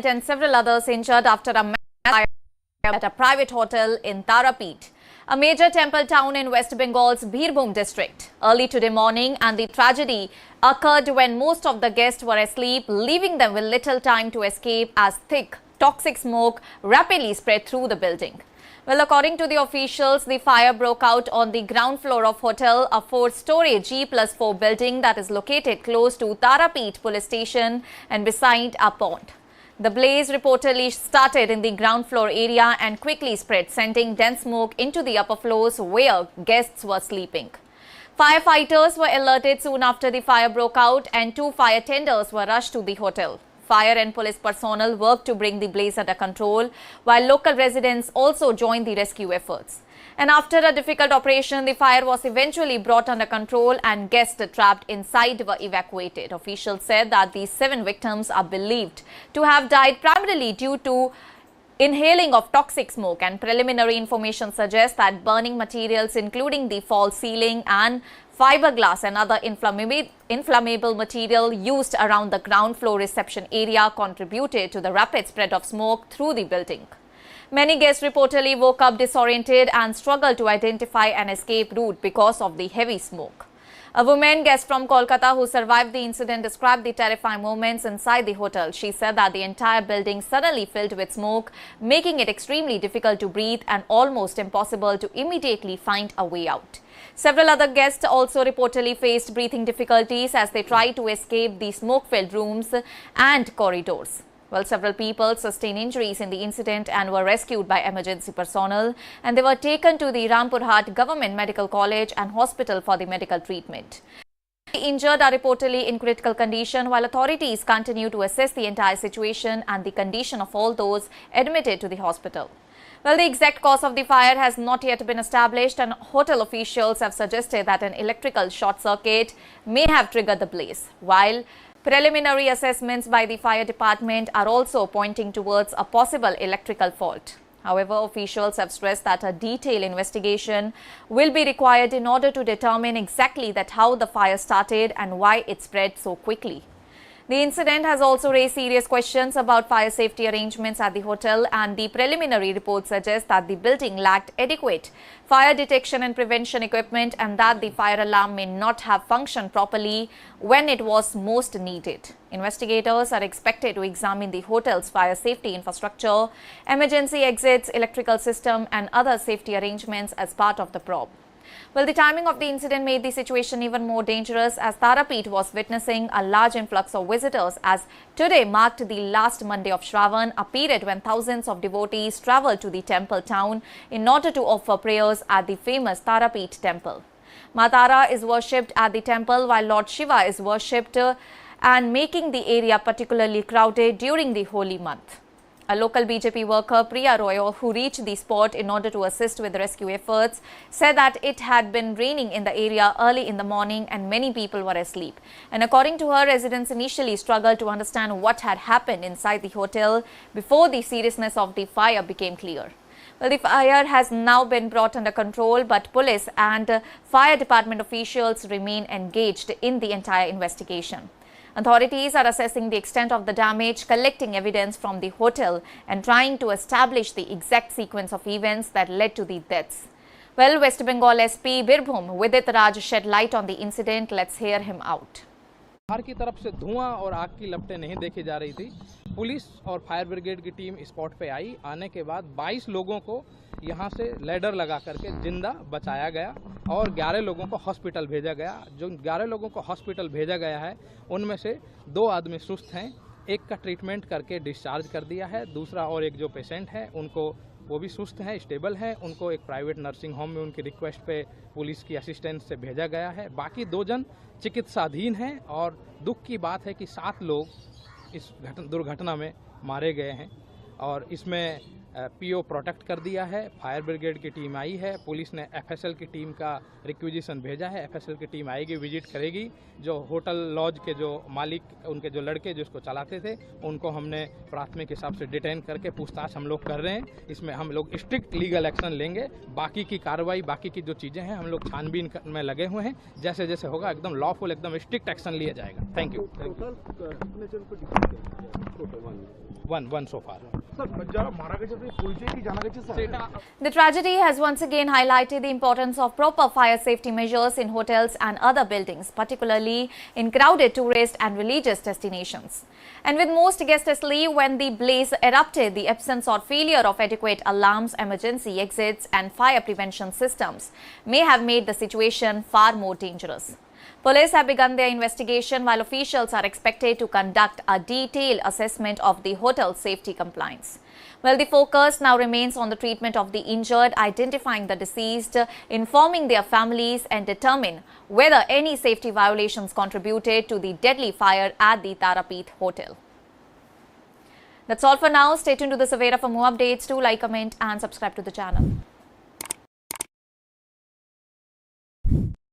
And several others injured after a fire at a private hotel in Tarapith, a major temple town in West Bengal's Birbhum district, early today morning, and the tragedy occurred when most of the guests were asleep, leaving them with little time to escape as thick, toxic smoke rapidly spread through the building. Well, according to the officials, the fire broke out on the ground floor of hotel, a 4-story G+4 building that is located close to Tarapith police station and beside a pond. The blaze reportedly started in the ground floor area and quickly spread, sending dense smoke into the upper floors where guests were sleeping. Firefighters were alerted soon after the fire broke out and 2 fire tenders were rushed to the hotel. Fire and police personnel worked to bring the blaze under control, while local residents also joined the rescue efforts. And after a difficult operation, the fire was eventually brought under control and guests trapped inside were evacuated. Officials said that the 7 victims are believed to have died primarily due to inhaling of toxic smoke, and preliminary information suggests that burning materials including the false ceiling and fiberglass and other inflammable material used around the ground floor reception area contributed to the rapid spread of smoke through the building. Many guests reportedly woke up disoriented and struggled to identify an escape route because of the heavy smoke. A woman guest from Kolkata who survived the incident described the terrifying moments inside the hotel. She said that the entire building suddenly filled with smoke, making it extremely difficult to breathe and almost impossible to immediately find a way out. Several other guests also reportedly faced breathing difficulties as they tried to escape the smoke-filled rooms and corridors. Well, several people sustained injuries in the incident and were rescued by emergency personnel, and they were taken to the Rampurhat Government Medical College and Hospital for the medical treatment. The injured are reportedly in critical condition, while authorities continue to assess the entire situation and the condition of all those admitted to the hospital. Well, the exact cause of the fire has not yet been established, and hotel officials have suggested that an electrical short circuit may have triggered the blaze, while preliminary assessments by the fire department are also pointing towards a possible electrical fault. However, officials have stressed that a detailed investigation will be required in order to determine exactly how the fire started and why it spread so quickly. The incident has also raised serious questions about fire safety arrangements at the hotel, and the preliminary report suggests that the building lacked adequate fire detection and prevention equipment and that the fire alarm may not have functioned properly when it was most needed. Investigators are expected to examine the hotel's fire safety infrastructure, emergency exits, electrical system and other safety arrangements as part of the probe. Well, the timing of the incident made the situation even more dangerous as Tarapith was witnessing a large influx of visitors, as today marked the last Monday of Shravan, a period when thousands of devotees travel to the temple town in order to offer prayers at the famous Tarapith temple. Ma Tara is worshipped at the temple while Lord Shiva is worshipped and making the area particularly crowded during the holy month. A local BJP worker, Priya Roy, who reached the spot in order to assist with rescue efforts, said that it had been raining in the area early in the morning and many people were asleep. And according to her, residents initially struggled to understand what had happened inside the hotel before the seriousness of the fire became clear. Well, the fire has now been brought under control, but police and fire department officials remain engaged in the entire investigation. Authorities are assessing the extent of the damage, collecting evidence from the hotel and trying to establish the exact sequence of events that led to the deaths. Well, West Bengal SP Birbhum Vidit Raj shed light on the incident. Let's hear him out. बाहर की तरफ से धुआं और आग की लपटें नहीं देखी जा रही थी। पुलिस और फायर ब्रिगेड की टीम स्पॉट पे आई। आने के बाद 22 लोगों को यहां से लैडर लगा करके जिंदा बचाया गया और 11 लोगों को हॉस्पिटल भेजा गया। जो 11 लोगों को हॉस्पिटल भेजा गया है उनमें से 2 आदमी सुस्त हैं, एक का ट्रीटमेंट करके डिस्चार्ज कर दिया है, दूसरा और एक जो पेशेंट है उनको वो भी सुस्त हैं, स्टेबल हैं, उनको एक प्राइवेट नर्सिंग होम में उनकी रिक्वेस्ट पे पुलिस की असिस्टेंस से भेजा गया है। बाकी 2 जन चिकित्साधीन हैं और दुख की बात है कि 7 लोग इस दुर्घटना में मारे गए हैं और इसमें पीओ प्रोटेक्ट कर दिया है, फायर ब्रिगेड की टीम आई है, पुलिस ने एफएसएल की टीम का रिक्विजिशन भेजा है, एफएसएल की टीम आएगी, विजिट करेगी। जो होटल लॉज के जो मालिक, उनके जो लड़के जो इसको चलाते थे, उनको हमने प्राथमिक हिसाब से डिटेन करके पूछताछ हम लोग कर रहे हैं। इसमें हम लोग स्ट्रिक्ट लीगल एक्शन लेंगे। बाकी की कार्रवाई, बाकी की जो चीज़ें हैं, हम लोग छानबीन में लगे हुए हैं। जैसे जैसे होगा एकदम लॉफुल, एकदम स्ट्रिक्ट एक्शन लिया जाएगा। Thank you. One so far. The tragedy has once again highlighted the importance of proper fire safety measures in hotels and other buildings, particularly in crowded tourist and religious destinations. And with most guests asleep when the blaze erupted, the absence or failure of adequate alarms, emergency exits and fire prevention systems may have made the situation far more dangerous. Police have begun their investigation while officials are expected to conduct a detailed assessment of the hotel's safety compliance. Well, the focus now remains on the treatment of the injured, identifying the deceased, informing their families and determine whether any safety violations contributed to the deadly fire at the Tarapith hotel. That's all for now. Stay tuned to the Savera for more updates. Do like, comment and subscribe to the channel.